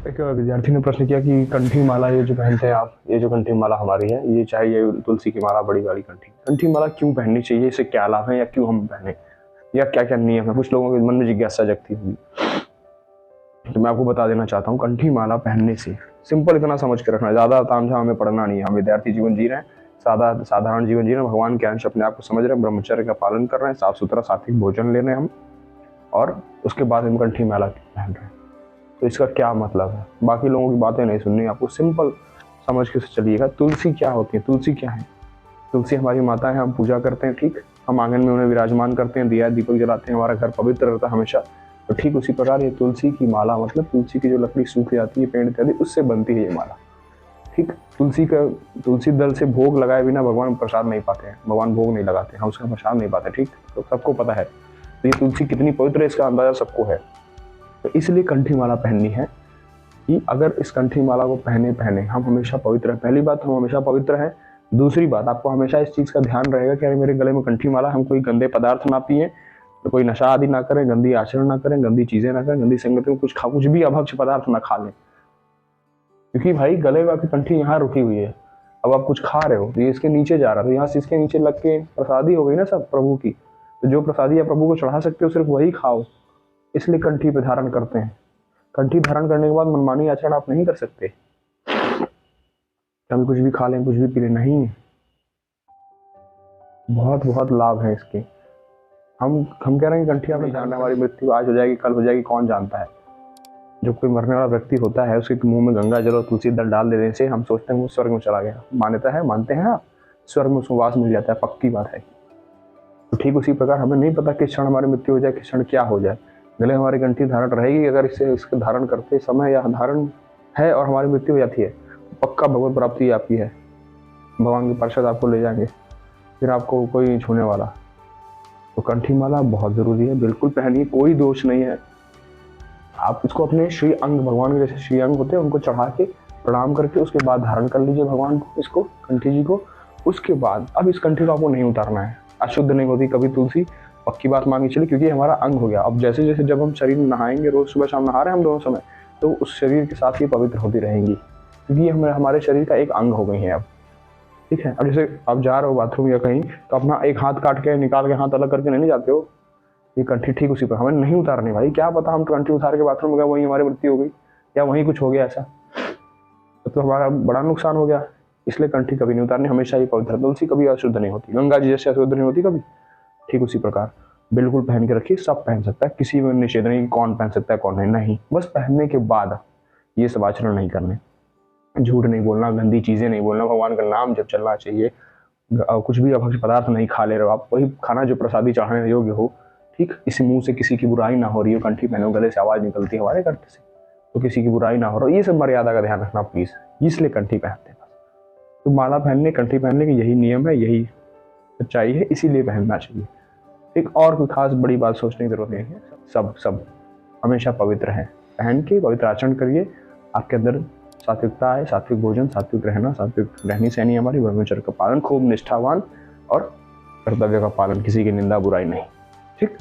एक विद्यार्थी ने प्रश्न किया कि कंठी माला ये जो पहनते हैं आप, ये जो कंठी माला हमारी है, ये चाहे ये तुलसी की माला बड़ी वाली कंठी माला क्यों पहननी चाहिए, इससे क्या लाभ है या क्यों हम पहने, या क्या क्या नियम है। कुछ लोगों के मन में जिज्ञासा जगती होगी, तो मैं आपको बता देना चाहता हूँ। कंठी माला पहनने से सिंपल इतना समझ के रखना है, ज़्यादा तामझाम में पढ़ना नहीं है। हम विद्यार्थी जीवन जी रहे हैं, साधारण जीवन जी रहे हैं, भगवान के अंश अपने आप को समझ रहे हैं, ब्रह्मचर्य का पालन कर रहे हैं, साफ सुथरा सात्विक भोजन ले रहे हैं हम, और उसके बाद हम कंठी माला पहन रहे हैं। तो इसका क्या मतलब है, बाकी लोगों की बातें नहीं सुननी, आपको सिंपल समझ के चलिएगा। तुलसी क्या होती है, तुलसी क्या है? तुलसी हमारी माता है, हम पूजा करते हैं, ठीक। हम आंगन में उन्हें विराजमान करते हैं, दिया दीपक जलाते हैं, हमारा घर पवित्र रहता है हमेशा। तो ठीक उसी प्रकार ये तुलसी की माला, मतलब तुलसी की जो लकड़ी सूख जाती है पेड़ इत्यादि, उससे बनती है ये माला, ठीक। तुलसी दल से भोग लगाए बिना भगवान प्रसाद नहीं पाते हैं, भगवान भोग नहीं लगाते, हम उसका प्रसाद नहीं पाते, ठीक। तो सबको पता है तो ये तुलसी कितनी पवित्र है, इसका अंदाजा सबको है। तो इसलिए कंठी माला पहननी है कि अगर इस कंठी माला को पहने हम हमेशा पवित्र हैं। पहली बात, हम हमेशा पवित्र हैं। दूसरी बात, आपको हमेशा इस चीज़ का ध्यान रहेगा कि अरे मेरे गले में कंठी माला, हम कोई गंदे पदार्थ ना पिए, तो कोई नशा आदि ना करें, गंदी आचरण ना करें, गंदी चीज़ें ना करें, गंदी संगत में कुछ भी अभक्ष पदार्थ ना खा लें। क्योंकि भाई गले में आपकी कंठी यहाँ रुकी हुई है, अब आप कुछ खा रहे हो तो ये इसके नीचे जा रहा है, तो यहाँ से इसके नीचे लग के प्रसादी हो गई ना सब प्रभु की। तो जो प्रसादी आप प्रभु को चढ़ा सकते हो सिर्फ वही खाओ, इसलिए कंठी पे धारण करते हैं। कंठी धारण करने के बाद मनमानी आचरण आप नहीं कर सकते, कभी कुछ भी खा लें, कुछ भी पी लें, नहीं। बहुत बहुत लाभ है इसके। हम कह रहे हैं कंठी आपने जानना, हमारी मृत्यु आज हो जाएगी, कल हो जाएगी, कौन जानता है। जो कोई मरने वाला व्यक्ति होता है उसके मुंह में गंगा जल और तुलसी दल डाल देने से हम सोचते हैं वो स्वर्ग में चला गया। मानते हैं आप, स्वर्ग में उसको वास मिल जाता है, पक्की बात है। तो ठीक उसी प्रकार हमें नहीं पता किस क्षण हमारी मृत्यु हो जाए, किस क्षण क्या हो जाए। गले हमारी कंठी धारण रहेगी, अगर इसके धारण करते समय या धारण है और हमारी मृत्यु हो जाती है, पक्का भगवत प्राप्ति आपकी है, भगवान के पार्षद आपको ले जाएंगे, फिर आपको कोई नहीं छूने वाला। तो कंठी माला बहुत ज़रूरी है, बिल्कुल पहनिए, कोई दोष नहीं है। आप इसको अपने श्री अंग, भगवान के जैसे श्री अंग होते हैं उनको चढ़ा के प्रणाम करके उसके बाद धारण कर लीजिए भगवान को, इसको कंठी जी को। उसके बाद अब इस कंठी को आपको नहीं उतारना है, अशुद्ध नहीं होती कभी तुलसी, पक्की बात मांगी चलिए, क्योंकि हमारा अंग हो गया। अब जैसे जैसे जब हम शरीर में नहाएंगे, रोज सुबह शाम नहा रहे हैं हम दोनों समय, तो उस शरीर के साथ ही पवित्र होती रहेंगी, क्योंकि हमारे शरीर का एक अंग हो गई है अब, ठीक है। अब जैसे आप जा रहे हो बाथरूम या कहीं, तो अपना एक हाथ काट के निकाल के हाथ अलग करके नहीं जाते हो, ये कंठी ठीक उसी पर हमें नहीं उतारनी। भाई क्या पता हम कंठी उतार के बाथरूम में गए, वहीं हमारी मृत्यु हो गई या वहीं कुछ हो गया ऐसा, तो हमारा बड़ा नुकसान हो गया। इसलिए कंठी कभी नहीं उतारनी, हमेशा ही पवित्र। तुलसी कभी अशुद्ध नहीं होती, गंगा जी जैसे अशुद्ध नहीं होती कभी, ठीक उसी प्रकार बिल्कुल पहन के रखिए। सब पहन सकता है, किसी में निषेध नहीं, कौन पहन सकता है कौन नहीं, बस पहनने के बाद ये सब आचरण नहीं करने, झूठ नहीं बोलना, गंदी चीज़ें नहीं बोलना, भगवान का नाम जब चलना चाहिए, कुछ भी अभक्ष पदार्थ नहीं खा ले रहे हो आप, वही खाना जो प्रसादी चढ़ाने योग्य हो, ठीक। इस मुंह से किसी की बुराई ना हो रही हो, कंठी पहनो, गले से आवाज़ निकलती है हमारे करते से, तो किसी की बुराई ना हो रहा, ये सब मर्यादा का ध्यान रखना प्लीज़, इसलिए कंठी पहनते हैं। तो माला पहनने, कंठी पहनने के यही नियम है, यही सच्चाई है, इसीलिए पहनना चाहिए। एक और कोई खास बड़ी बात सोचने की जरूरत नहीं है, सब हमेशा पवित्र है, पहन के पवित्र आचरण करिए, आपके अंदर सात्विकता आए, सात्विक भोजन, सात्विक रहना, सात्विक रहनी सहनी हमारी, ब्रह्मचर्य का पालन, खूब निष्ठावान और कर्तव्य का पालन, किसी की निंदा बुराई नहीं, ठीक।